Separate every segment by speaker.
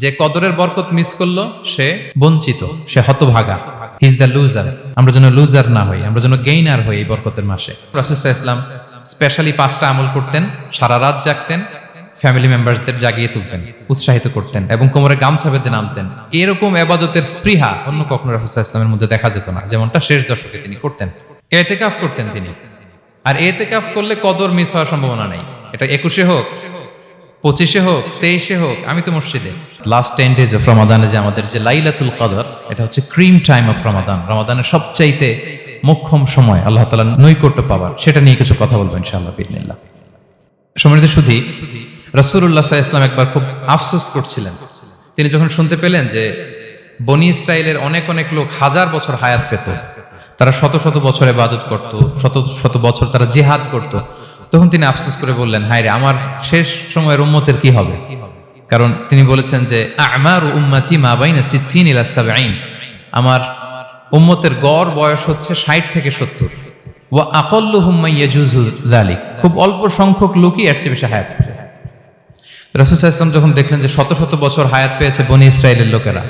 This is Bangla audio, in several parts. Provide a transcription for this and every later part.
Speaker 1: যে কদরের বরকত মিস করলো সে বঞ্চিত, সে হতভাগা, হি ইজ দ্য লুজার। আমরা যেন লুজার না হই, আমরা যেন গেইনার হই এই বরকতের মাসে। রাসূল সাল্লাল্লাহু আলাইহি ওয়াসাল্লাম স্পেশালি 5টা আমল করতেন, সারা রাত জাগতেন, ফ্যামিলি মেম্বারসদের জাগিয়ে তুলতেন, উৎসাহিত করতেন এবং কোমরে গামছা বেঁধে নামতেন। এরকম ইবাদতের স্পৃহা অন্য কখনো রাসূল সাল্লাল্লাহু আলাইহি ওয়াসাল্লামের মধ্যে দেখা যেত না, যেমনটা শেষ দশকে তিনি করতেন। ইতিকাফ করতেন তিনি, আর ইতিকাফ করলে কদর মিস হওয়ার সম্ভাবনা নেই। এটা 21-এ হোক, 25-এ হোক, 23-এ হোক, আমি তো মসজিদে। লাস্ট 10 days অফ রমাদানে যে আমাদের যে লাইলাতুল কদর, এটা হচ্ছে ক্রিম টাইম অফ রমাদান, রমাদানের সবচাইতে মোক্ষম সময় আল্লাহ তাআলার নৈকট্য পাওয়ার, সেটা নিয়ে কিছু কথা বলবো ইনশাআল্লাহ বিইذنিল্লাহ। সম্মানিত সুধী, রাসূলুল্লাহ সাল্লাল্লাহু আলাইহি ওয়াসাল্লাম একবার খুব আফসোস করছিলেন। তিনি যখন শুনতে পেলেন যে বনি ইসরাইলের অনেক অনেক লোক হাজার বছর হায়াত পেত, তারা শত শত বছর ইবাদত করত, শত শত বছর তারা জিহাদ করত, তখন তিনি আফসোস করে বললেন, হায় রে, আমার শেষ সময়ের উম্মতের কি হবে? কারণ তিনি বলেছেন যে আমারু উম্মতি মা বাইনা 60 ইলা 70, আমার উম্মতের গড় বয়স হচ্ছে 60 থেকে 70। ওয়া আকাল্লুহুম মান ইয়াজুজু যালিক, খুব অল্প সংখ্যক লোকই এর চেয়ে বেশি হায়াত পাবে। রাসূল সাল্লাল্লাহু আলাইহি ওয়াসাল্লাম যখন দেখলেন যে শত শত বছর হায়াত পেয়েছে বনি ইসরাইলের লোকেরা,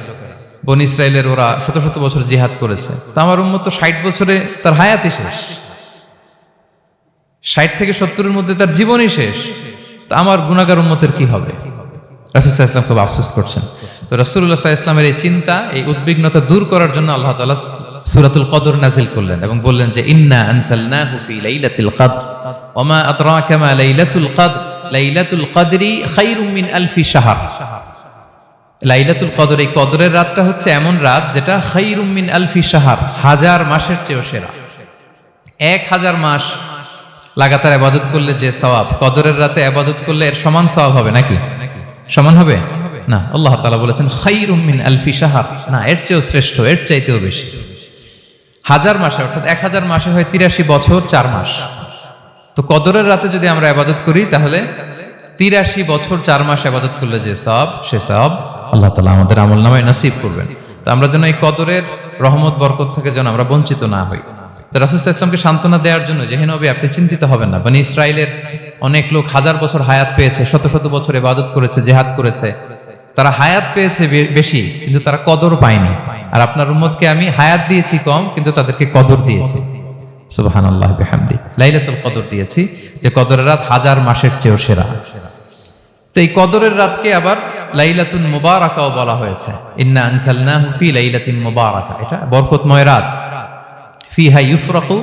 Speaker 1: বনি ইসরাইলের ওরা শত শত বছর জিহাদ করেছে, তো আমার উম্মত তো 60 বছরে তার হায়াতই শেষ, 60 থেকে 70-এর মধ্যে তার জীবনই শেষ, তা আমার গুনাহগার উম্মতের কি হবে? রাসূল সাল্লাল্লাহু আলাইহি ওয়াসাল্লাম খুব আফসোস করছেন। তো রাসূলুল্লাহ সাল্লাল্লাহু আলাইহি ওয়াসাল্লামের এই চিন্তা, এই উদ্বিগ্নতা দূর করার জন্য আল্লাহ তাআলা সূরাতুল কদর নাযিল করলেন এবং বললেন যে ইন্না আনসালনাহু ফি লাইলাতিল কদর ওয়া মা আদরাকা মা লাইলাতুল কদর লাইলাতুল কদরি খায়রুম মিন আলফি শাহর। লাইলাতুল কদর, এই কদরের রাতটা হচ্ছে এমন রাত যেটা খায়রুম মিন আলফি শাহর, হাজার মাসের চেয়েও সেরা। 1000 মাস লাগাতার ইবাদত করলে যে সওয়াব, কদরের রাতে ইবাদত করলে এর সমান সওয়াব হবে নাকি? সমান হবে না। আল্লাহ তাআলা বলেছেন খায়রুম মিন আলফি শাহর, না, এর চেয়েও শ্রেষ্ঠ, এর চাইতেও বেশি। 1000 মাসে, অর্থাৎ 1000 মাসে হয় 83 বছর 4 মাস। তো কদরের রাতে যদি আমরা ইবাদত করি তাহলে 83 বছর 4 মাস ইবাদত করলে যে সওয়াব, সে সওয়াব আল্লাহ তাআলা আমাদের আমলনামায় নসিব করবেন। তো আমরা যেন এই কদরের রহমত বরকত থেকে যেন আমরা বঞ্চিত না হই। তো রাসূল সাল্লাল্লাহু আলাইহি ওয়াসাল্লামকে সান্ত্বনা দেওয়ার জন্য যে হে নবী, আপনি চিন্তিত হবেন না, বনি ইসরাইলের অনেক লোক হাজার বছর হায়াত পেয়েছে, শত শত বছর ইবাদত করেছে, জিহাদ করেছে, তারা হায়াত পেয়েছে বেশি কিন্তু তারা কদর পায়নি। আর আপনার উম্মতকে আমি হায়াত দিয়েছি কম, কিন্তু তাদেরকে কদর দিয়েছি। সুবহানাল্লাহ বিহামদি, লাইলাতুল কদর দিয়েছি, যে কদরের রাত 1000 মাসের চেয়েও সেরা। তো এই কদরের রাতকে আবার লাইলাতুল মুবারাকাও বলা হয়েছে। ইন্না আনসালনাহু ফি লাইলাতিন মুবারাকা, এটা বরকতময় রাত। ফিহা ইউফরাকু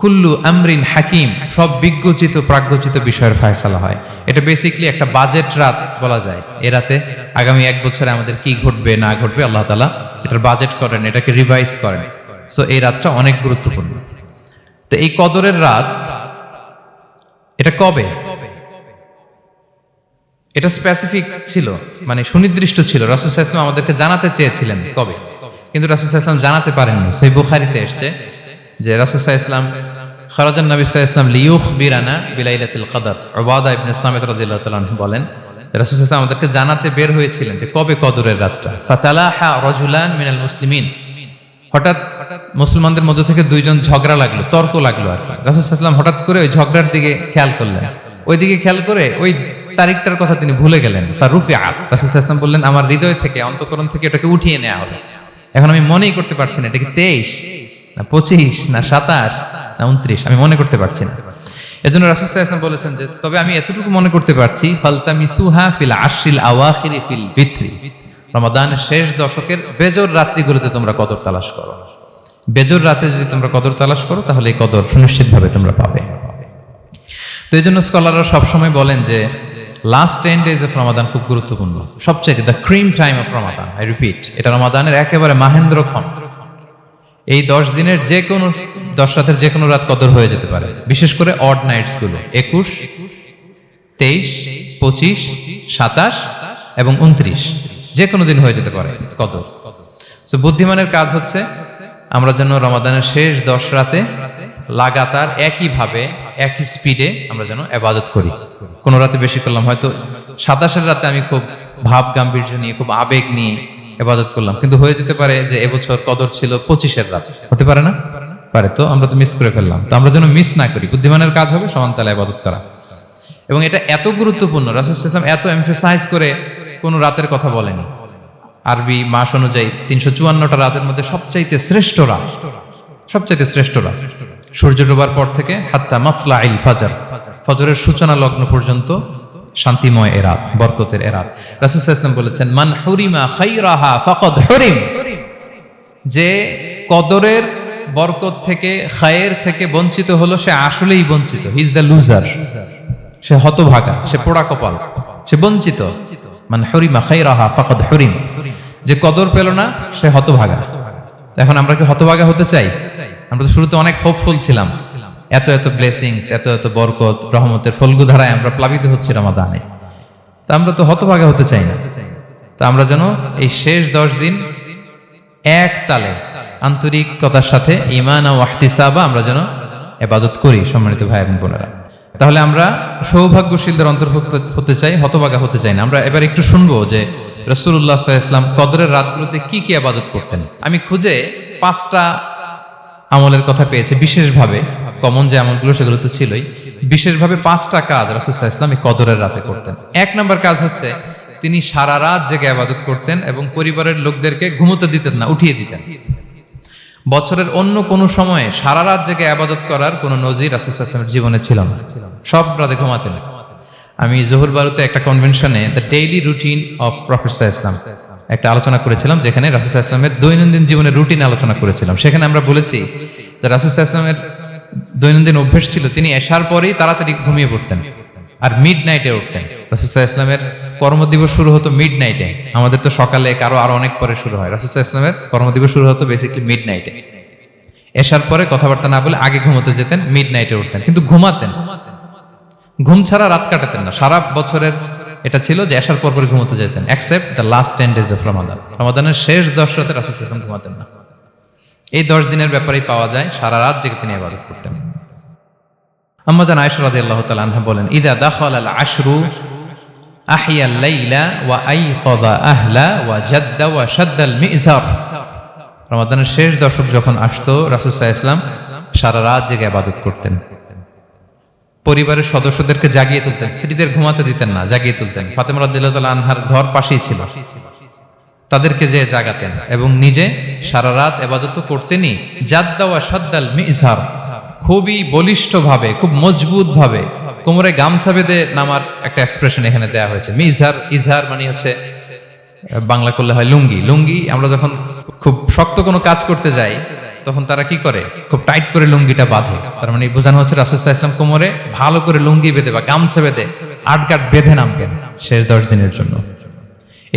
Speaker 1: কুল্লু আমরিন হাকিম, সব বিজ্ঞচিত প্রাজ্ঞচিত বিষয়ের ফয়সালা হয়। এটা বেসিক্যালি একটা বাজেট রাত বলা যায়। এ রাতে আগামী 1 বছরে আমাদের কি ঘটবে না ঘটবে আল্লাহ তাআলা এটার বাজেট করেন, এটাকে রিভাইজ করেন। সো এই রাতটা অনেক গুরুত্বপূর্ণ। তো এই কদরের রাত, এটা কবে? এটা স্পেসিফিক ছিল, মানে সুনির্দিষ্ট ছিল। রাসূল সাল্লাল্লাহু আলাইহি ওয়াসাল্লাম আমাদেরকে জানাতে চেয়েছিলেন কবে, কিন্তু রাসূল সাল্লাল্লাহু আলাইহি ওয়াসাল্লাম জানাতে পারেননি। সহিহ বুখারীতে এসেছে যে রাসূল সাল্লাল্লাহু আলাইহি ওয়াসাল্লাম খারাজান নবী সাল্লাল্লাহু আলাইহি ওয়াসাল্লাম লিয়ুখবিরানা বিলাইলাতিল কদর। উবাদা ইবনে সামিত রাদিয়াল্লাহু তাআলা আনহু বলেন, রাসূল সাল্লাল্লাহু আলাইহি ওয়াসাল্লাম আমাদেরকে জানাতে বের হয়েছিলেন যে কবে কদরের রাতটা। ফাতালাহা রাজুলান মিনাল মুসলিমিন, হঠাৎ মুসলমানদের মধ্য থেকে 2 জন ঝগড়া লাগলো, তর্ক লাগলো আর কি। রাসূল সাল্লাল্লাহু আলাইহি ওয়াসাল্লাম হঠাৎ করে ওই ঝগড়ার দিকে খেয়াল করলেন, ওই দিকে খেয়াল করে ওই তারিখটার কথা তিনি ভুলে গেলেন। ফারুফিআত, রাসূল সাল্লাল্লাহু আলাইহি ওয়াসাল্লাম বললেন, আমার হৃদয় থেকে, অন্তঃকরণ থেকে এটাকে উঠিয়ে নেওয়া হলো। এখন আমি মনেই করতে পারছি না এটা কি 23 না 25 না 27 না 29, আমি মনে করতে পারছি না। এজন্য রাসূল সাল্লাল্লাহু আলাইহি ওয়াসাল্লাম বলেছেন যে তবে আমি এতটুকু মনে করতে পারছি, ফালতামিসুহা ফিল আশরিল আওয়াখিরি ফিল বিত্রি, রমাদানের শেষ দশকের বেজর রাত্রিগুলোতে তোমরা কদর তালাশ করো। বেজর রাতে যদি তোমরা কদর তালাশ করো তাহলে এই কদর সুনিশ্চিতভাবে তোমরা পাবে। তো এই জন্য স্কলাররা সবসময় বলেন যে লাস্ট 10 days অফ রমাদান খুব গুরুত্বপূর্ণ, সবচেয়ে the cream time of Ramadan. I repeat, এটা রমাদানের একেবারে মাহেন্দ্রক্ষণ। এই 10 দিনের যে কোনো 10 রাতের যে কোনো রাত কদর হয়ে যেতে পারে, বিশেষ করে অড নাইটস গুলো 21, 23, 25, 27 এবং 29, যে কোনো দিন হয়ে যেতে পারে কদর। সো বুদ্ধিমানের কাজ হচ্ছে আমরা যেন রমাদানের শেষ 10 রাতে লাগাতার একইভাবে একই স্পিডে আমরা যেন ইবাদত করি। কোনো রাতে বেশি করলাম, হয়তো 27-এর রাতে আমি খুব ভাব গাম্ভীর্য নিয়ে, খুব আবেগ নিয়ে ইবাদত করলাম, কিন্তু হয়ে যেতে পারে যে এবছর কদর ছিল 25-এর রাত, হতে পারে না? পারে। তো আমরা তো মিস করে ফেললাম। তো আমরা যেন মিস না করি। বুদ্ধিমানের কাজ হবে সমান তালে ইবাদত করা। এবং এটা এত গুরুত্বপূর্ণ, রাসূল সাল্লাল্লাহু আলাইহি ওয়াসাল্লাম এত এমফাসাইজ করে কোনো রাতের কথা বলেনি। আরবি মাস অনুযায়ী 354টা রাতের মধ্যে সবচাইতে শ্রেষ্ঠ রাত, সবচাইতে শ্রেষ্ঠ রাত সূর্য ডোবার পর থেকে হাত্তা মাতলাইল ফাজর, ফজরের সূচনা লগ্ন পর্যন্ত শান্তিময় এ রাত, বরকতের এ রাত। রাসূল সাল্লাল্লাহু আলাইহি ওয়াসাল্লাম বলেছেন, মান হুরিমা খাইরাহা ফাকাদ হুরিম, যে কদরের বরকত থেকে, খায়ের থেকে বঞ্চিত হলো, সে আসলেই বঞ্চিত। হি ইজ দ্য লুজার, সে হতভাগা, সে পোড়া কপাল, সে বঞ্চিত। মান হুরিমা খাইরাহা ফাকাদ হুরিম, যে কদর পেল না সে হতভাগা। এখন আমরা কি হতভাগা হতে চাই? আমরা তো শুরুতে অনেক হোপফুল ছিলাম, এত এত ব্লেসিংস, এত এত বরকত, রহমতের ফলগুধারায় আমরা প্লাবিত হচ্ছি রমাদানে। তা আমরা তো হতভাগা হতে চাই না। তা আমরা যেন এই শেষ 10 দিন এক তালে আন্তরিকতার সাথে ঈমান ও ইহতিসাবা আমরা যেন ইবাদত করি, সম্মানিত ভাই এবং বোনেরা। তাহলে আমরা সৌভাগ্যশীলদের অন্তর্ভুক্ত হতে চাই, হতভাগা হতে চাই না। আমরা এবার একটু শুনবো যে রাসূলুল্লাহ সাল্লাল্লাহু আলাইহি ওয়াসাল্লাম কদরের রাতগুলোতে কি কি ইবাদত করতেন। আমি খুঁজে 5টা আমলের কথা পেয়েছি বিশেষভাবে, কমন যে আমলগুলো সেগুলো তো ছিলই, বিশেষভাবে 5টা কাজ রাসূল সাল্লাল্লাহু আলাইহি ওয়াসাল্লাম এই কদরের রাতে করতেন। 1 নম্বর কাজ হচ্ছে তিনি সারা রাত জেগে ইবাদত করতেন এবং পরিবারের লোকদেরকে ঘুমোতে দিতেন না, উঠিয়ে দিতেন। বছরের অন্য কোনো সময়ে সারা রাত জেগে ইবাদত করার কোনো নজির রাসূল সাল্লাল্লাহু আলাইহি ওয়াসাল্লামের জীবনে ছিল না। সব রাতে ঘুমাতেন। আমি জোহর বারুতে একটা কনভেনশনে the daily routine of prophet সাল্লাল্লাহু আলাইহি ওয়াসাল্লাম একটা আলোচনা করেছিলাম, যেখানে রাসূল সাল্লাল্লাহু আলাইহি ওয়াসাল্লামের দৈনন্দিন জীবনের রুটিন আলোচনা করেছিলাম। সেখানে আমরা বলেছি যে রাসূল সাল্লাল্লাহু আলাইহি ওয়াসাল্লামের দৈনন্দিন অভ্যাস ছিল তিনি এশার পরেই তাড়াতাড়ি ঘুমিয়ে পড়তেন আর মিড নাইটে উঠতেন। রাসূল সাল্লাল্লাহু আলাইহি ওয়াসাল্লামের কর্মদিবস শুরু হতো মিড নাইটে। আমাদের তো সকালে, কারো আরো অনেক পরে শুরু হয়। রাসূল সাল্লাল্লাহু আলাইহি ওয়াসাল্লামের কর্মদিবস শুরু হতো বেসিক্যালি মিড নাইটে। এশার পরে কথাবার্তা না বলে আগে ঘুমোতে যেতেন, মিড নাইটে উঠতেন, কিন্তু ঘুমাতেন। ঘুম ছাড়া রাত কাটাতেন না। সারা বছরের এটা ছিল যে এশার পর পরে ঘুমোতে যেতেন, except the last 10 days of Ramadan. রমাদানের শেষ 10 রাতে রাসূল সাল্লাল্লাহু আলাইহি ওয়াসাল্লাম ঘুমাতেন না। এই 10 দিনের ব্যাপারেই পাওয়া যায় সারা রাত জেগে তিনি ইবাদত করতেন। আম্মা জান আয়েশা রাদিয়াল্লাহু তাআলা আনহা বলেন, ইযা দাখালাল আশরু আহিয়াল লাইলা ওয়া আইকাযা আহলা ওয়া জাদ্দা ওয়া শাদ্দাল মিজার। রমাদানের শেষ দশক যখন আসতো, রাসূল সাল্লাল্লাহু আলাইহি ওয়াসাল্লাম সারা রাত জেগে ইবাদত করতেন। পরিবারের সদস্যদেরকে জাগিয়ে তুলতেন, স্ত্রীদের ঘুমাতে দিতেন না, জাগিয়ে তুলতেন। ফাতেমা রাদিয়াল্লাহু তাআলা আনহার ঘর পাশেই ছিল, তাদেরকে যে জাগাতেন এবং নিজে সারা রাত ইবাদত করতেনই। জাদ্দা ওয়া শাদ্দাল মিজার, খুবই বলিষ্ঠভাবে, খুব মজবুত ভাবে কোমরে গামছা বেঁধে নামার একটা এক্সপ্রেশন এখানে দেয়া হয়েছে। মিজার, ইজহার মানে হচ্ছে বাংলা করলে হয় লুঙ্গি। লুঙ্গি আমরা যখন খুব শক্ত কোনো কাজ করতে যাই তখন তারা কি করে, খুব টাইট করে লুঙ্গিটা বাঁধে। তার মানে বোঝানো হচ্ছে রাসূল সাল্লাল্লাহু আলাইহি ওয়াসাল্লাম কোমরে ভালো করে লুঙ্গি বেঁধে বা গামছা বেঁধে আটগাট বেঁধে নামতেন শেষ 10 দিনের জন্য।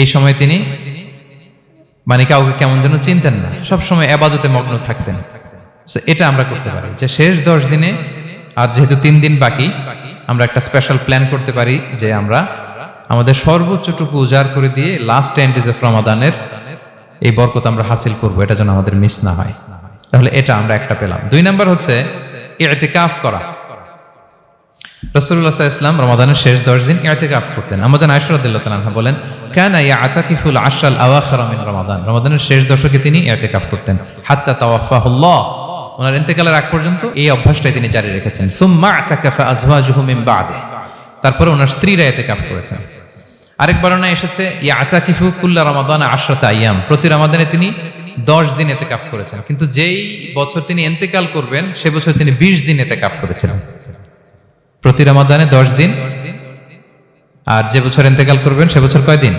Speaker 1: এই সময় তিনি মানে কাউকে কেমন যেন চিনতেন না, সবসময় ইবাদতে মগ্ন থাকতেন। এটা আমরা করতে পারি যে শেষ 10 দিনে, আর যেহেতু 3 দিন বাকি, আমরা একটা স্পেশাল প্ল্যান করতে পারি যে আমরা আমাদের সর্বোচ্চটুকু উজাড় করে দিয়ে লাস্ট 10 days অফ রমাদানের এই বরকত আমরা হাসিল করব, এটা যেন আমাদের মিস না হয়। তাহলে এটা আমরা একটা পেলাম। 2 নাম্বার হচ্ছে ইতিকাফ করা। রাসূলুল্লাহ সাল্লাল্লাহু আলাইহি ওয়াসাল্লাম রমাদানের শেষ 10 দিন ইতিকাফ করতেন। আমাদের আয়েশা রাদিয়াল্লাহু তাআলা আনহা বলেন, কানা ইয়াতাকিফুল আশরাল আওয়াখির মিন রমাদান। রমাদানের শেষ দশকে তিনি ইতিকাফ করতেন হাত্তা তাওয়াফাহুল্লাহ, ওনার ইন্তেকালের আগ পর্যন্ত এই অভ্যাসটাই তিনি জারি রেখেছেন। সুম্মা আতাকাফা আজওয়াজুহু মিন বাদে, তারপরে ওনার স্ত্রীরা ইতিকাফ করেছেন। আরেক বর্ণনায় এসেছে ইয়াতাকিফু কুল্লা রমাদান 10 আইয়াম, প্রতি রমাদানে তিনি 10 দিন ইতিকাফ করেছেন। কিন্তু যেই বছর তিনি ইন্তেকাল করবেন সে বছর তিনি 20 দিন ইতিকাফ করেছিলেন। প্রতি রমাদানে 10 দিন, আর যে বছর ইন্তেকাল করবেন সে বছর কয় দিন?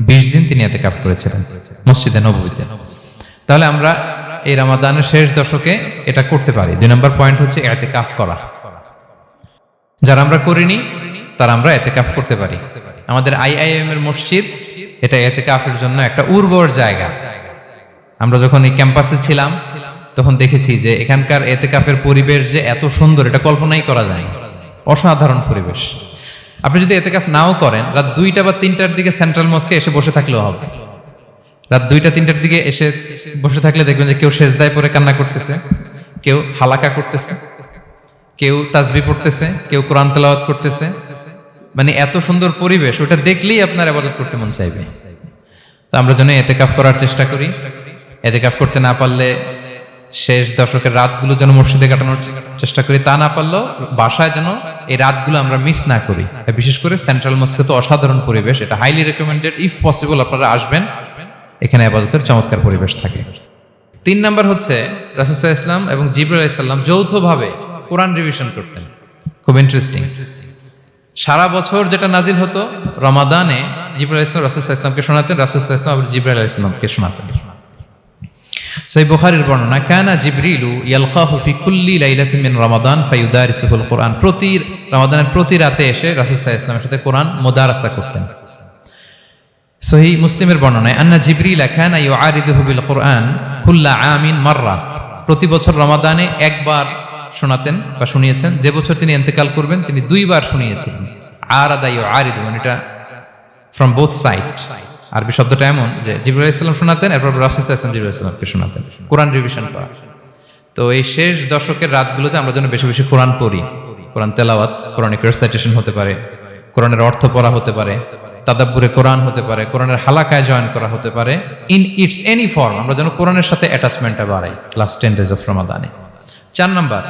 Speaker 1: 20 দিন তিনি ইতিকাফ করেছিলেন মসজিদে নববীতে। তাহলে আমরা এই রমাদানের শেষ দশকে এটা করতে পারি। 2 নম্বর পয়েন্ট হচ্ছে ইতিকাফ করা। যারা আমরা করিনি তারা আমরা ইতিকাফ করতে পারি। আমাদের আইআইএম এর মসজিদ এটা ইতিকাফের জন্য একটা উর্বর জায়গা। আমরা যখন এই ক্যাম্পাসে ছিলাম তখন দেখেছি যে এখানকার ইতিকাফের পরিবেশ যে এত সুন্দর, এটা কল্পনাই করা যায় না। অসাধারণ পরিবেশ। আপনি যদি ইতিকাফ নাও করেন, রাত 2টা বা 3টার দিকে সেন্ট্রাল মস্কে এসে বসে থাকলেও হবে। রাত 2টা 3টার দিকে এসে বসে থাকলে দেখবেন যে কেউ সেজদায় পড়ে কান্না করতেছে, কেউ হালাকা করতেছে, কেউ তাসবিহ পড়তেছে, কেউ কোরআন তেলাওয়াত করতেছে। মানে এত সুন্দর পরিবেশ, ওটা দেখলেই আপনার ইবাদত করতে মন চাইবে। তো আমরা যেন ইতিকাফ করার চেষ্টা করি। ইতিকাফ করতে না পারলে শেষ দশকের রাতগুলো যেন মসজিদে কাটানোর চেষ্টা করি, তা না পারলেও বাসায় যেন এই রাতগুলো আমরা মিস না করি। বিশেষ করে সেন্ট্রাল মস্কে তো অসাধারণ পরিবেশ, এটা হাইলি রেকমেন্ডেড। ইফ পসিবল আপনারা আসবেন, এখানে ইবাদতের চমৎকার পরিবেশ থাকে। 3 নাম্বার হচ্ছে রাসূল সাল্লাল্লাহু আলাইহি ওয়াসাল্লাম এবং জিবরাইল আলাইহিস সালাম যৌথভাবে কোরআন রিভিশন করতেন। খুব ইন্টারেস্টিং। সারা বছর যেটা নাজিল হতো, রমাদানে জিবরাইল আলাইহিস সালাম রাসূল সাল্লাল্লাহু আলাইহি ওয়াসাল্লামকে শোনাতেন, রাসূল সাল্লাল্লাহু আলাইহি ওয়াসাল্লাম আবার জিবরাইল আলাইহিস সালামকে শোনাতেন। সহিহ বুখারীর বর্ণনা, কানা জিবরিলু ইয়ালকাহু ফি কুল্লি লাইলাতিন মিন রমাদান ফায়ুদারিসুহুল কুরআন। প্রতি রমাদানের প্রতি রাতে এসে রাসূল সাল্লাল্লাহু আলাইহি ওয়াসাল্লামের সাথে কোরআন মুদারাসা করতেন। সহিহ মুসলিমের বর্ণনায়, আন্না জিবরিল কানা ইউআরিদুহু বিল কুরআন কুল্লা আমিন মাররা। প্রতি বছর রমাদানে একবার শোনাতেন বা শুনিয়েছেন, যে বছর তিনি ইন্তেকাল করবেন তিনি 2 বার শুনিয়েছিলেন। আরাদা ইউআরিদু, মানে এটা ফ্রম বোথ সাইড। আরবি শব্দটা এমন যে জিবরাইল আলাইহিস সালাম শোনাতেন, এরপর রাসূল সাল্লাল্লাহু আলাইহি ওয়াসাল্লাম জিবরাইল আলাইহিস সালামকে শোনাতেন, কোরআন রিভিশন করা। তো এই শেষ দশকের রাতগুলোতে আমরা যেন বেশি বেশি কোরআন পড়ি, কোরআন তেলাওয়াত, কোরআনিক রিসাইটেশন হতে পারে, কোরআনের অর্থ পড়া হতে পারে, তাদাব্বুরে কোরআন হতে পারে, কোরআনের হালাকায় জয়েন করা হতে পারে, ইন ইটস এনি ফর্ম। আমরা যেন কোরআনের সাথে অ্যাটাচমেন্টটা বাড়াই লাস্ট 10 days অফ রমাদানে। 4 নাম্বার,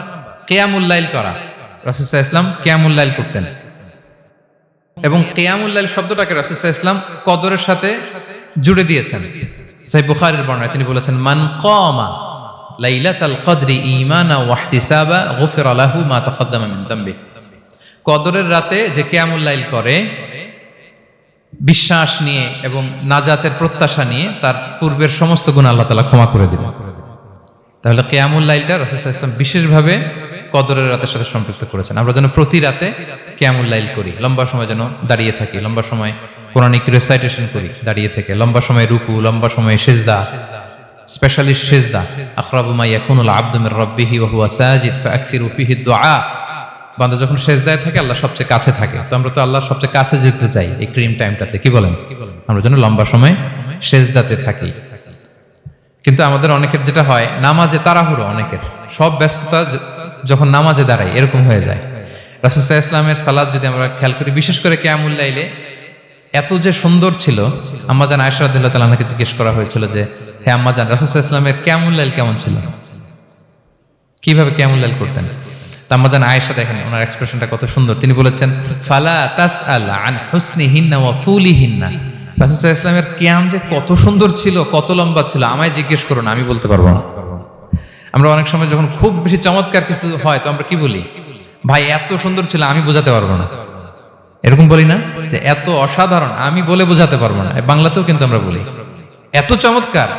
Speaker 1: কিয়ামুল লাইল করা। রাসূল সাল্লাল্লাহু আলাইহি ওয়াসাল্লাম কিয়ামুল লাইল করতেন, এবং কিয়ামুল লাইল শব্দটাকে রাসূল সাল্লাল্লাহু আলাইহি ওয়াসাল্লাম কদরের সাথে জুড়ে দিয়েছেন। সহিহ বুখারীর বর্ণনায় তিনি বলেছেন, মান কামা লাইলাতাল কদরি ঈমানা ওয়া ইহতিসাবা গুফিরা লাহু মা তাকাদ্দামা মিন যামবি। কদরের রাতে যে কিয়ামুল লাইল করে বিশ্বাস নিয়ে এবং নাজাতের প্রত্যাশা নিয়ে, তার পূর্বের সমস্ত গুনাহ আল্লাহ তাআলা ক্ষমা করে দিবেন। তাহলে কিয়ামুল লাইলটা রাসূল সাল্লাল্লাহু আলাইহি ওয়াসাল্লাম বিশেষভাবে কদরের রাতের সাথে সম্পৃক্ত করেছেন। আমরা যেন প্রতি রাতে কিয়ামুল লাইল করি, লম্বা সময় যেন দাঁড়িয়ে থাকি, লম্বা সময় কোরআনিক রিসাইটেশন করি দাঁড়িয়ে থেকে, লম্বা সময় রুকু, লম্বা সময় সিজদা, স্পেশালি সিজদা। আখরাবু মা ইয়াকুনুল আবদু মির রাব্বিহি ওয়া হুয়া সাজিদ ফাআকসিরু ফিহি দুআ। বান্দা যখন সিজদায় থাকে আল্লাহ সবচেয়ে কাছে থাকে, তো আমরা তো আল্লাহর সবচেয়ে কাছে যেতে চাই এই ক্রিম টাইমটাতে, কি বলেন? আমরা যেন লম্বা সময় সিজদাতে থাকি। কিন্তু আমাদের অনেকের যেটা হয়, নামাজে তাড়াহুড়ো, অনেকের সব ব্যস্ততা যখন নামাজে দাঁড়াই এরকম হয়ে যায়। রাসূল সাল্লাল্লাহু আলাইহি ওয়াসাল্লামের সালাত যদি আমরা খেয়াল করি, বিশেষ করে কিয়ামুল লাইলে এত যে সুন্দর ছিল, আম্মাজান আয়েশা রাদিয়াল্লাহু তাআলা আনহাকে জিজ্ঞেস করা হয়েছিল যে, হে আম্মাজান, রাসূল সাল্লাল্লাহু আলাইহি ওয়াসাল্লামের কিয়ামুল লাইল কেমন ছিল, কিভাবে কিয়ামুল লাইল করতেন? আম্মাজান আয়েশা, দেখেন ওনার এক্সপ্রেশনটা কত সুন্দর। তিনি বলেছেন, ফালা তাসআল আন হুসনিহিন্না ওয়া তুলিহিন্না। রাসূল সাল্লাল্লাহু আলাইহি ওয়াসাল্লামের কিয়াম যে কত সুন্দর ছিল, কত লম্বা ছিল, আমায় জিজ্ঞেস করো না, আমি বলতে পারবো না। আমরা অনেক সময় যখন খুব বেশি চমৎকার কিছু হয়, তো আমরা কি বলি, ভাই এত সুন্দর ছিল, আমি বোঝাতে পারবো না। এরকম বলি না যে এত অসাধারণ, আমি বলে বোঝাতে পারবো না। বাংলাতেও কিন্তু আমরা বলি এত চমৎকার,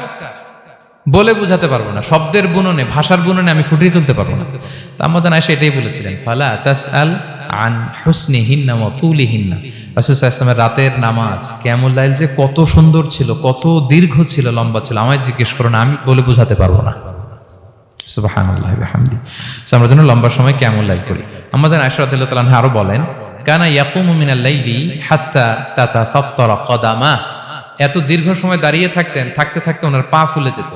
Speaker 1: বলে বোঝাতে পারবো না, শব্দের বুননে, ভাষার বুননে আমি ফুটিয়ে তুলতে পারবো না। তো আম্মাজান আয়েশা এটাই বলেছিলেন, ফালা তাসআল আন হুসনিহিন্না ওয়া তুলিহিন্না। রাসূল সাল্লাল্লাহু আলাইহি ওয়াসাল্লামের রাতের নামাজ কিয়ামুল লাইল যে কত সুন্দর ছিল, কত দীর্ঘ ছিল, লম্বা ছিল, আমায় জিজ্ঞেস করো না, আমি বলে বোঝাতে পারবো না। সুবহানাল্লাহি ওয়া বিহামদিহি। আমরা যেন লম্বা সময় কিয়ামুল লাইল করি। আম্মাজান আয়েশা রাদিয়াল্লাহু তাআলা আনহা আরো বলেন, কানা ইয়াকুমু মিনাল লাইলি হাত্তা তাতাফাত্তারা কদামা। এত দীর্ঘ সময় দাঁড়িয়ে থাকতেন, থাকতে থাকতে ওনার পা ফুলে যেত,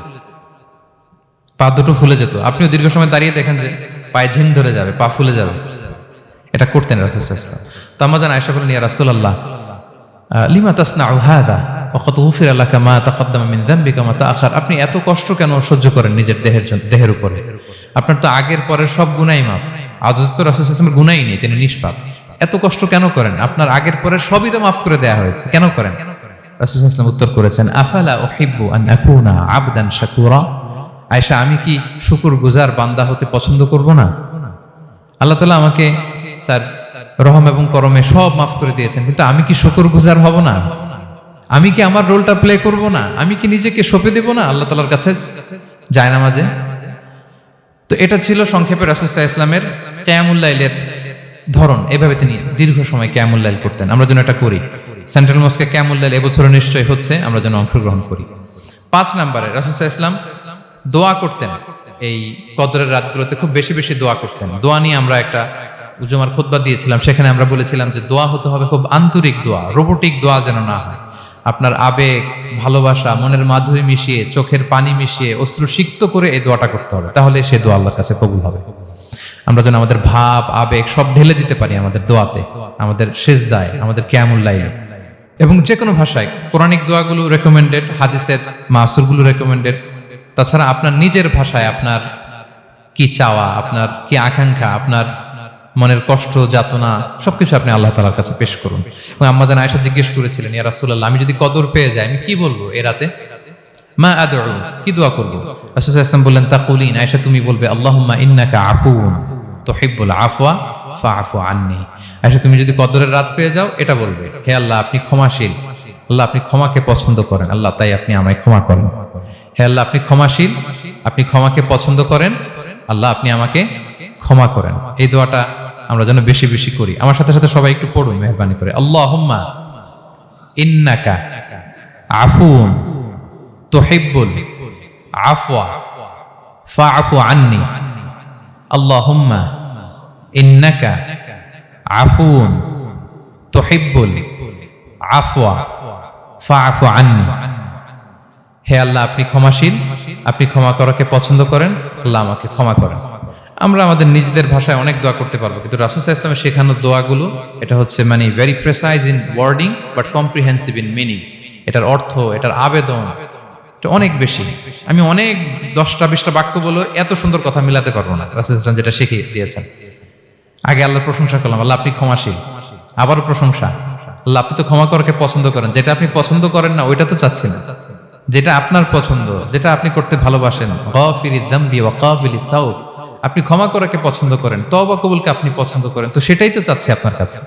Speaker 1: পা দুটো ফুলে যেত। আপনিও দীর্ঘ সময় দাঁড়িয়ে দেখেন যে পায়ে ঝিম ধরে যাবে, পা ফুলে যাবে, এটা করতেন রাসূল সাল্লাল্লাহু আলাইহি ওয়াসাল্লাম। তো আম্মাজান আয়েশা বলেন, ইয়া রাসূলুল্লাহ লিমা তাসনাউ হাযা ওয়া ক্বাদ গুফিরা লাকা মা তাকাদ্দামা মিন যামবিকা মা তাআখার। আপনি এত কষ্ট কেন সহ্য করেন নিজের দেহের উপরে? আপনার তো আগের পরের সব গুনাহ মাফ। আদতে তো রাসূল সাল্লাল্লাহু আলাইহি ওয়াসাল্লামের গুনাহই নেই, তিনি নিষ্পাপ। এত কষ্ট কেন করেন? আপনার আগের পরের সবই তো মাফ করে দেয়া হয়েছে, কেন করেন? রাসূল সাল্লাল্লাহু আলাইহি ওয়াসাল্লাম উত্তর করেছেন, আফালা উহিব্বু আন আকুনা আবদান শাকুরা। আয়েশা, আমি কি শুকরগুজার বান্দা হতে পছন্দ করব না? আল্লাহ তাআলা আমাকে তার রহম এবং করমে সব মাফ করে দিয়েছেন, কিন্তু আমি কি শুকরগুজার হব না? আমি কি আমার রোলটা প্লে করব না? আমি কি নিজেকে সঁপে দেব না আল্লাহ তাআলার কাছে জায়নামাজে? তো এটা ছিল সংক্ষেপে রাসূল সাল্লাল্লাহু আলাইহি ওয়াসাল্লামের কিয়ামুল লাইলের ধরন। এভাবে তিনি দীর্ঘ সময় কিয়ামুল লাইল করতেন। আমরা যেন এটা করি। সেন্ট্রাল মস্কে কিয়ামুল লাইল এবছরও নিশ্চয়ই হচ্ছে, আমরা যেন অংশগ্রহণ করি। 5 নম্বরে রাসূল সাল্লাল্লাহু আলাইহি ওয়াসাল্লাম দোয়া করতেন। এই কদরের রাতগুলোতে খুব বেশি বেশি দোয়া করতেন। দোয়া নিয়ে আমরা একটা জুমার খুতবা দিয়েছিলাম, সেখানে আমরা বলেছিলাম যে দোয়া হতে হবে খুব আন্তরিক দোয়া, রোবোটিক দোয়া যেন না হয়। আপনার আবেগ, ভালোবাসা, মনের মাধুরী মিশিয়ে, চোখের পানি মিশিয়ে, অশ্রু সিক্ত করে এই দোয়াটা করতে হবে, তাহলে সে দোয়া আল্লাহর কাছে কবুল হবে। আমরা যেন আমাদের ভাব, আবেগ সব ঢেলে দিতে পারি আমাদের দোয়াতে, আমাদের সিজদায়, আমাদের কিয়ামুল লাইলে। এবং যে কোনো ভাষায় কোরআনিক দোয়াগুলো রেকমেন্ডেড, হাদিসের মাসুরগুলো রেকমেন্ডেড, তাছাড়া আপনার নিজের ভাষায় আপনার কি চাওয়া, আপনার কি আকাঙ্ক্ষা, আপনার মনের কষ্ট যাতনা সবকিছু আপনি আল্লাহ তাআলার কাছে পেশ করুন। এবং আম্মা জান আয়েশা জিজ্ঞেস করেছিলেন, ইয়া রাসূলুল্লাহ, আমি যদি কদর পেয়ে যাই আমি কি বলবো এ রাতে? মা আদউ, কি দোয়া করব? রাসূল সাল্লাল্লাহু আলাইহি ওয়াসাল্লাম বললেন, তাকুলিন, আয়েশা তুমি বলবে, আল্লাহুম্মা ইন্নাকা আফুউন তুহিব্বুল আফওয়া ফাআফু আন্নি। আয়েশা তুমি যদি কদরের রাত পেয়ে যাও এটা বলবে, হে আল্লাহ আপনি ক্ষমাশীল, আল্লাহ আপনি ক্ষমাকে পছন্দ করেন, আল্লাহ তাই আপনি আমায় ক্ষমা করেন। হে আল্লাহ আপনি ক্ষমাশীল, আপনি ক্ষমাকে পছন্দ করেন, আল্লাহ আপনি আমাকে ক্ষমা করেন। এই দোয়াটা আমরা যেন বেশি বেশি করি। আমার সাথে সাথে সবাই একটু পড়ুন মেহেরবানি করে, আল্লাহুম্মা ইন্নাকা আফুউন তুহিব্বুল আফওয়া ফাআফু আন্নি। আল্লাহুম্মা ইন্নাকা আফুউন তুহিব্বুল আফওয়া ফাআফু আন্নি। হে আল্লাহ আপনি ক্ষমাশীল, আপনি ক্ষমা করাকে পছন্দ করেন, আল্লাহ আমাকে ক্ষমা করেন। আমরা আমাদের নিজেদের ভাষায় অনেক দোয়া করতে পারবো, কিন্তু রাসূল সাল্লাল্লাহু আলাইহি ওয়াসাল্লামের শেখানো দোয়াগুলো এটা হচ্ছে মানে very precise in wording but comprehensive in meaning. এটার অর্থ, এটার আবেদন এটা অনেক বেশি। আমি অনেক 10টা-20টা বাক্য বলে এত সুন্দর কথা মিলাতে পারবো না। রাসূল সাল্লাল্লাহু আলাইহি ওয়াসাল্লাম যেটা শিখিয়ে দিয়েছেন, আগে আল্লাহর প্রশংসা করলাম, আল্লাহ আপনি ক্ষমাশীল, আবারও প্রশংসা, আল্লাহ আপনি তো ক্ষমা করাকে পছন্দ করেন। যেটা আপনি পছন্দ করেন না ওইটা তো চাচ্ছি না, যেটা আপনার পছন্দ, যেটা আপনি করতে ভালোবাসেন, গাফিরিয যামবি ওয়া কাবিলিত তাওব, আপনি ক্ষমা করাকে পছন্দ করেন, তওবা কবুলকে আপনি পছন্দ করেন, তো সেটাই তো চাচ্ছি আপনার কাছে,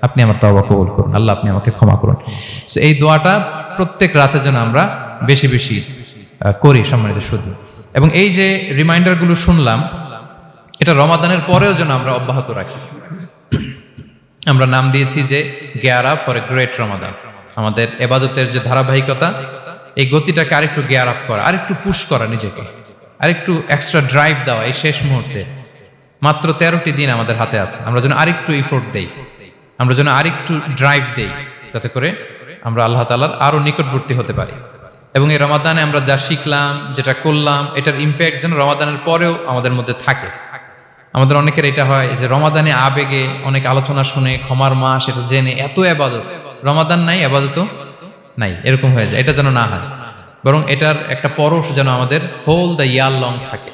Speaker 1: আপনি আমার তওবা কবুল করুন, আল্লাহ আপনি আমাকে ক্ষমা করুন। সো এই দোয়াটা প্রত্যেক রাতে যেন আমরা বেশি বেশি করি সম্মানিত সুধী। এবং এই যে রিমাইন্ডারগুলো শুনলাম, এটা রমাদানের পরেও যেন আমরা অব্যাহত রাখি। আমরা নাম দিয়েছি যে gear up for a great Ramadan. আমাদের ইবাদতের যে ধারাবাহিকতা, এই গতিটাকে আরেকটু গিয়ার আপ করা, আরেকটু পুশ করা, নিজেকে আরেকটু এক্সট্রা ড্রাইভ দেওয়া। এই শেষ মুহূর্তে মাত্র 13টি দিন আমাদের হাতে আছে, আমরা যেন আরেকটু ইফোর্ট দেই, আমরা যেন আরেকটু ড্রাইভ দেই, যাতে করে আমরা আল্লাহ তাআলার আরো নিকটবর্তী হতে পারি। এবং এই রমাদানে আমরা যা শিখলাম, যেটা করলাম, এটার ইম্প্যাক্ট যেন রমাদানের পরেও আমাদের মধ্যে থাকে। আমাদের অনেকের এটা হয় যে রমাদানে আবেগে অনেক আলোচনা শুনে, ক্ষমার মাস এটা জেনে এত ইবাদত, রমাদান নাই ইবাদতও নাই, এরকম হয়ে যায়। এটা যেন না হয়, বরং এটার একটা পরশ যেন আমাদের হোল দ্য ইয়ার লং থাকে।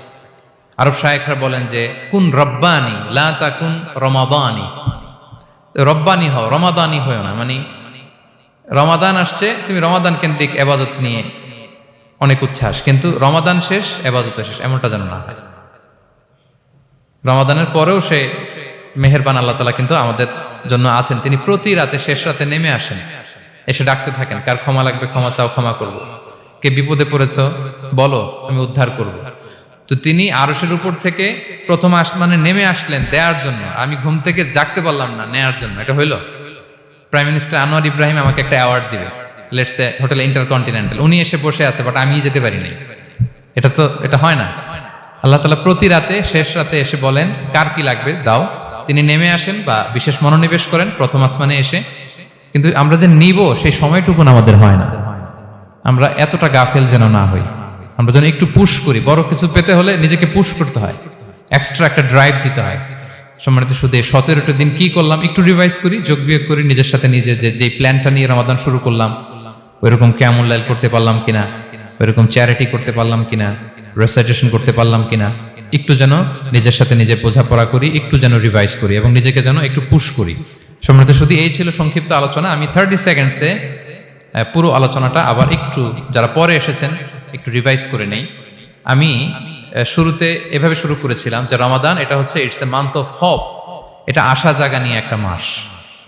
Speaker 1: আরব শায়েখরা বলেন যে কুন রব্বানি লা তাকুন রমাদানি, রব্বানি হও, রমাদানি হও না। মানে রমাদান আসছে, তুমি রমাদান কেন্দ্রিক ইবাদত নিয়ে অনেক উচ্ছ্বাস, কিন্তু রমাদান শেষ ইবাদত শেষ, এমনটা যেন না হয়। রমাদানের পরেও সে মেহেরবান আল্লাহ তাআলা কিন্তু আমাদের জন্য আছেন। তিনি প্রতি রাতে শেষ রাতে নেমে আসেন, এসে ডাকতে থাকেন, কার ক্ষমা লাগবে ক্ষমা চাও, ক্ষমা করব। কে বিপদে পড়েছ বলো, আমি উদ্ধার করব। তো তিনি আরশের উপর থেকে প্রথম আসমানে নেমে আসলেন দেওয়ার জন্য। আমি ঘুম থেকে জাগতে পারলাম না, নেয়ার জন্য। এটা হইল প্রাইম মিনিস্টার আনোয়ার ইব্রাহিম আমাকে একটা অ্যাওয়ার্ড দিবে, লেটস সে হোটেল ইন্টারকন্টিনেন্টাল, উনি এসে বসে আছে, বাট আমি যেতে পারি নাই। এটা হয় না। আল্লাহ তাআলা প্রতি রাতে শেষ রাতে এসে বলেন কার কি লাগবে দাও। তিনি নেমে আসেন বা বিশেষ মনোনিবেশ করেন প্রথম আসমানে এসে, কিন্তু আমরা যে নিব সেই সময়টুকু আমাদের হয় না। আমরা এতটা গাফেল যেন না হই, আমরা যেন একটু পুশ করি। বড় কিছু পেতে হলে নিজেকে পুশ করতে হয়, এক্সট্রা একটা ড্রাইভ দিতে হয়। সম্মানিত শুধু 17টা দিন কি করলাম একটু রিভাইজ করি, যোগ বিয়োগ করি নিজের সাথে নিজে, যে প্ল্যানটা নিয়ে রমাদান শুরু করলাম ওইরকম কিয়ামুল লাইল করতে পারলাম কিনা, ওইরকম চ্যারিটি করতে পারলাম কিনা, রেসাইটেশন করতে পারলাম কিনা, একটু যেন নিজের সাথে নিজে বোঝাপড়া করি, একটু যেন রিভাইজ করি এবং নিজেকে যেন একটু পুশ করি। সম্মানিত শুধু এই ছিল সংক্ষিপ্ত আলোচনা। আমি 30 সেকেন্ডসে পুরো আলোচনাটা আবার একটু যারা পরে এসেছেন একটু রিভাইজ করে নেই। আমি শুরুতে এভাবে শুরু করেছিলাম যে রমাদান এটা হচ্ছে it's a month of hope, এটা আশা জাগা নিয়ে একটা মাস।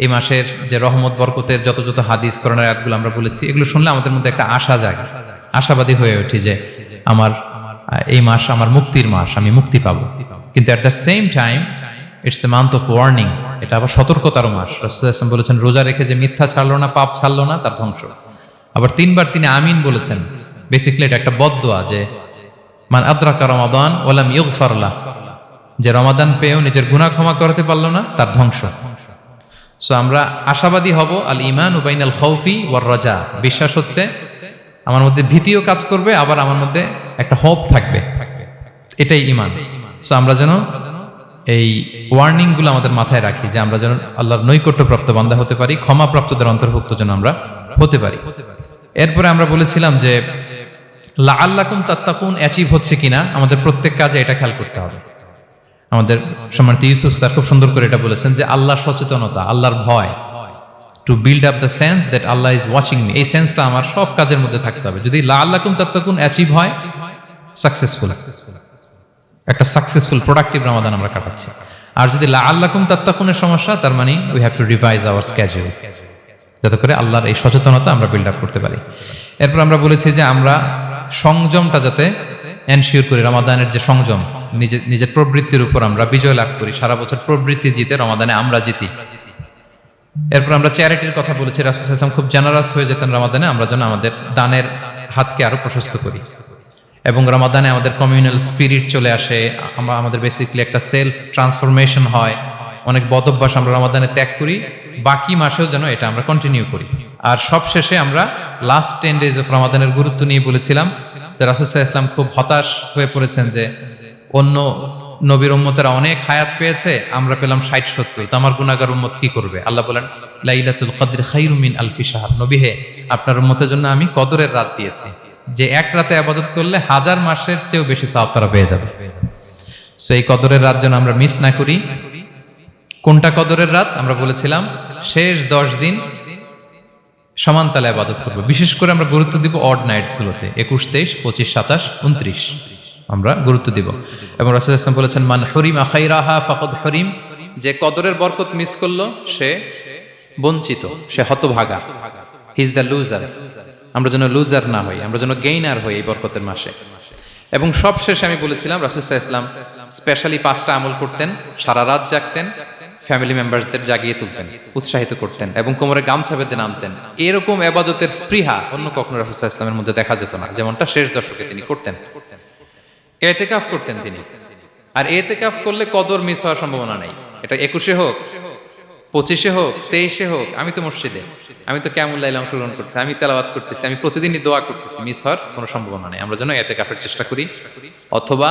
Speaker 1: এই মাসের যে রহমত বরকতের যত যত হাদিস কোরআনের আয়াতগুলো আমরা বলেছি, এগুলো শুনলে আমাদের মধ্যে একটা আশা জাগে, আশাবাদী হয়ে উঠি যে আমার এই মাস আমার মুক্তির মাস, আমি মুক্তি পাবো। কিন্তু at the same time it's a month of warning, এটা আবার সতর্কতারও মাস। রাসূলুল্লাহ সাল্লাল্লাহু আলাইহি ওয়াসাল্লাম বলেছেন রোজা রেখে যে মিথ্যা ছাড়লো না, পাপ ছাড়লো না, তার ধ্বংস। আবার 3বার তিনি আমিন বলেছেন। বেসিক্যালি এটা একটা বদদোয়া যে মান আদরাকা রমাদান ওয়া লাম ইগফার লাহ, যে রমাদান পেয়েও নিজের গুনাহ ক্ষমা করতে পারলো না, তার ধ্বংস। সো আমরা আশাবাদী হব। আল ঈমানু বাইনাল খাউফি ওয়ার রাজা, বিশ্বাস হচ্ছে আমার মধ্যে ভীতিও কাজ করবে, আবার আমার মধ্যে একটা হোপ থাকবে, এটাই ঈমান। সো আমরা যেন এই ওয়ার্নিং গুলো আমাদের মাথায় রাখি যে আমরা যেন আল্লাহর নৈকট্যপ্রাপ্ত বান্দা হতে পারি, ক্ষমাপ্রাপ্তদের অন্তর্ভুক্ত যেন আমরা হতে পারি। এরপরে আমরা বলেছিলাম যে লাআল্লাকুম তাত্তাকুন অ্যাচিভ হচ্ছে কিনা আমাদের প্রত্যেক কাজে এটা খেয়াল করতে হবে। আমাদের সম্মানিত ইউসুফ স্যার খুব সুন্দর করে এটা বলেছেন যে আল্লাহর সচেতনতা, আল্লাহর ভয়, to build up the sense that Allah is watching me, এই সেন্সটা আমার সব কাজের মধ্যে থাকতে হবে। যদি লাআল্লাকুম তাত্তাকুন অ্যাচিভ হয়, সাকসেসফুল, একটা সাকসেসফুল প্রোডাক্টিভ রমাদান আমরা কাটাচ্ছি। আর যদি লাআল্লাকুম তাত্তাকুনের সমস্যা, তার মানে we have to revise hour schedule, যাতে করে আল্লাহর এই সচেতনতা আমরা বিল্ড আপ করতে পারি। এরপর আমরা বলেছি যে আমরা সংযমটা যাতে এনশিওর করি, রমাদানের যে সংযম, নিজের প্রবৃত্তির উপর আমরা বিজয় লাভ করি, সারা বছর প্রবৃত্তি জিতে রমাদানে আমরা জিতি। এরপর আমরা চ্যারিটির কথা বলেছি, রাসূল সাল্লাল্লাহু আলাইহি ওয়াসাল্লাম খুব জেনারাস হয়ে যেতেন রমাদানে, আমরা যেন আমাদের দানের হাতকে আরো প্রশস্ত করি এবং রমাদানে আমাদের কমিউনাল স্পিরিট চলে আসে, আমাদের বেসিক্যালি একটা সেলফ ট্রান্সফরমেশন হয়, অনেক বদ অভ্যাস আমরা রমাদানে ত্যাগ করি, বাকি মাসেও যেন এটা আমরা কন্টিনিউ করি। আর সবশেষে আমরা লাস্ট 10 days অফ রমাদানের গুরুত্ব নিয়ে বলেছিলাম যে রাসূল সাল্লাল্লাহু আলাইহি ওয়াসাল্লাম খুব হতাশ হয়ে পড়েছেন যে অন্য নবীর উম্মতেরা অনেক হায়াত পেয়েছে, আমরা পেলাম 60-70, তো আমার গুনাহগার উম্মত কি করবে? আল্লাহ বলেন লাইলাতুল কদর খায়রুম মিন আলফি শাহর, নবী হে আপনার উম্মতের জন্য আমি কদরের রাত দিয়েছি, যে এক রাতে ইবাদত করলে 1000 মাসের চেয়েও বেশি সওয়াব তারা পেয়ে যাবে। সো এই কদরের রাত যেন আমরা মিস না করি। কোনটা কদরের রাত? আমরা বলেছিলাম শেষ 10 দিন সমান তালে ইবাদত করব, বিশেষ করে আমরা গুরুত্ব দিব অড নাইটস গুলোতে, 21, 23, 25, 27, 29 আমরা গুরুত্ব দিব। এবং রাসূল সাল্লাল্লাহু আলাইহি ওয়াসাল্লাম বলেছেন মান হুরিমা খায়রাহা ফাকাদ হুরিম, যে কদরের বরকত মিস করলো সে বঞ্চিত, সে হতভাগা, হি ইজ দ্য লুজার। আমরা যেন লুজার না হই, আমরা যেন গেইনার হই এই বরকতের মাসে। এবং সবশেষে আমি বলেছিলাম রাসূল সাল্লাল্লাহু আলাইহি ওয়াসাল্লাম স্পেশালি 5টা আমল করতেন, সারা রাত জাগতেন, ফ্যামিলি মেম্বারসদের জাগিয়ে তুলতেন, উৎসাহিত করতেন এবং কোমরে গামছা বেঁধে নামতেন। এরকম ইবাদতের স্পৃহা অন্য কখনো রাসূল সাল্লাল্লাহু আলাইহি ওয়াসাল্লামের মধ্যে দেখা যেত না, যেমনটা শেষ দশকে তিনি করতেন। ইতিকাফ করতেন তিনি, আর ইতিকাফ করলে কদর মিস হওয়ার সম্ভাবনা নাই। এটা 21-এ হোক, 25-এ হোক, 23-এ হোক, আমি তো মসজিদে, আমি তো কিয়ামুল লাইলে অংশগ্রহণ করতেছি, আমি তেলাওয়াত করতেছি, আমি প্রতিদিনই দোয়া করতেছি, মিস হওয়ার কোনো সম্ভাবনা নেই। আমরা যেন ইতিকাফের চেষ্টা করি, অথবা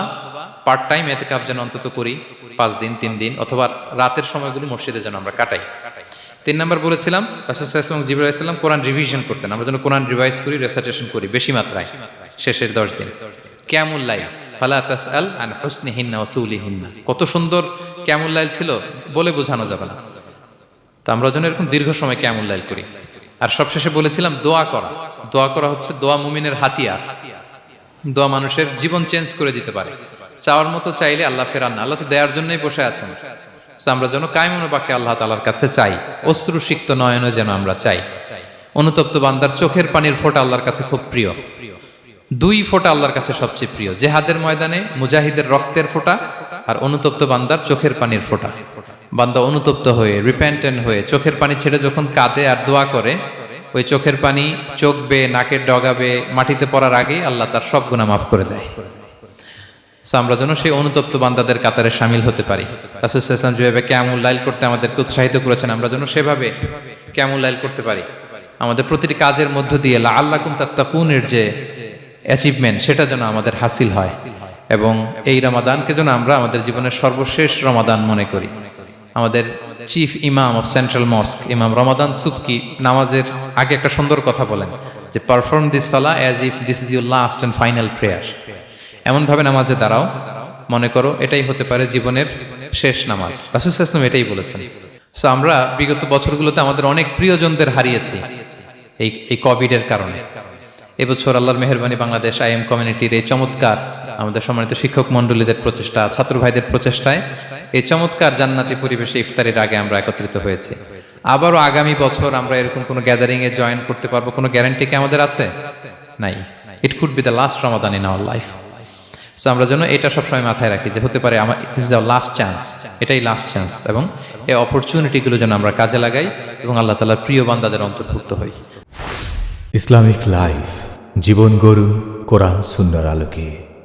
Speaker 1: পার্ট টাইম ইতিকাফ যেন অন্তত করি 5 দিন 3 দিন, অথবা রাতের সময়গুলো মসজিদে যেন আমরা কাটাই। 3 নাম্বার বলেছিলাম রাসূল সাল্লাল্লাহু আলাইহি ওয়াসাল্লাম জিবরাইল আলাইহিস সালাম কোরআন রিভিশন করতেন, আমরা যেন কোরআন রিভাইজ করি, রেসাইটেশন করি বেশি মাত্রায় শেষের 10 দিন। কিয়ামুল লাইল ফালা তাসআল আন হুসনিহিন্না ওয়া তুলিহিন্না, কত সুন্দর কিয়ামুল লাইল ছিল বলে বোঝানো যাবে না। তো আমরা যেন এরকম দীর্ঘ সময় কিয়ামুল লাইল করি। আর সবশেষে বলেছিলাম দোয়া করা, দোয়া করা হচ্ছে দোয়া মুমিনের হাতিয়ার, দোয়া মানুষের জীবন চেঞ্জ করে দিতে পারে। চাওয়ার মতো চাইলে আল্লাহ ফেরান না, আল্লাহ তো দেওয়ার জন্যই বসে আছেন। আমরা যেন কায়মনোবাক্যে আল্লাহ তাআলার কাছে চাই, অশ্রুসিক্ত নয়নে যেন আমরা চাই। অনুতপ্ত বান্দার চোখের পানির ফোঁটা আল্লাহর কাছে খুব প্রিয়, 2 ফোঁটা আল্লাহর কাছে সবচেয়ে প্রিয়, জেহাদের ময়দানে মুজাহিদের রক্তের ফোঁটা আর অনুতপ্ত বান্দার চোখের পানির ফোঁটা। বান্দা অনুতপ্ত হয়ে, রিপেন্টেন্ট হয়ে চোখের পানি ছেড়ে যখন কাঁদে আর দোয়া করে, ওই চোখের পানি চোখ বেয়ে, নাকের ডগাবে, মাটিতে পড়ার আগেই আল্লাহ তার সব গুনাহ মাফ করে দেয়। আমরা যেন সেই অনুতপ্ত বান্দাদের কাতারে শামিল হতে পারি। রাসূল সাল্লাল্লাহু আলাইহি ওয়াসাল্লাম যেভাবে কিয়ামুল লাইল করতে আমাদেরকে উৎসাহিত করেছেন, আমরা যেন সেভাবে কিয়ামুল লাইল করতে পারি। আমাদের প্রতিটি কাজের মধ্য দিয়ে লাআল্লাকুম তাত্তাকুনের যে অ্যাচিভমেন্ট, সেটা যেন আমাদের হাসিল হয় এবং এই রমাদানকে যেন আমরা আমাদের জীবনের সর্বশেষ রমাদান মনে করি। আমাদের চিফ ইমাম অফ সেন্ট্রাল মস্ক ইমাম রমাদান সুবকি নামাজের আগে একটা সুন্দর কথা বলেন যে perform this Salah as if this is your last and final prayer. এমন ভাবে নামাজে দাঁড়াও মনে করো এটাই হতে পারে জীবনের শেষ নামাজ। রাসূল সাল্লাল্লাহু আলাইহি ওয়াসাল্লাম এটাই বলেছেন। সো আমরা বিগত বছরগুলোতে আমাদের অনেক প্রিয়জনদের হারিয়েছি এই কোভিডের কারণে। এবছর আল্লাহর মেহেরবানি বাংলাদেশ আইএম কমিউনিটির এই চমৎকার, আমাদের সম্মানিত শিক্ষক মণ্ডলীদের প্রচেষ্টা, ছাত্র ভাইদের প্রচেষ্টায় এই চমৎকার জান্নাতি পরিবেশে ইফতারের আগে আমরা একত্রিত হয়েছি। আবারও আগামী বছর আমরা এরকম কোনো গ্যাদারিং এ জয়েন করতে পারবো, কোনো গ্যারান্টি কি আমাদের আছে? নাই। It could be the last Ramadan in our life. So আমরা যেন এটা সবসময় মাথায় রাখি যে হতে পারে আমার this is our last chance, এটাই লাস্ট চান্স, এবং এই অপরচুনিটিগুলো যেন আমরা কাজে লাগাই এবং আল্লাহ তাআলার প্রিয় বান্দাদের অন্তর্ভুক্ত হই।
Speaker 2: ইসলামিক লাইফ, জীবন গড়ুন কোরআন সুন্নাহর আলোকে।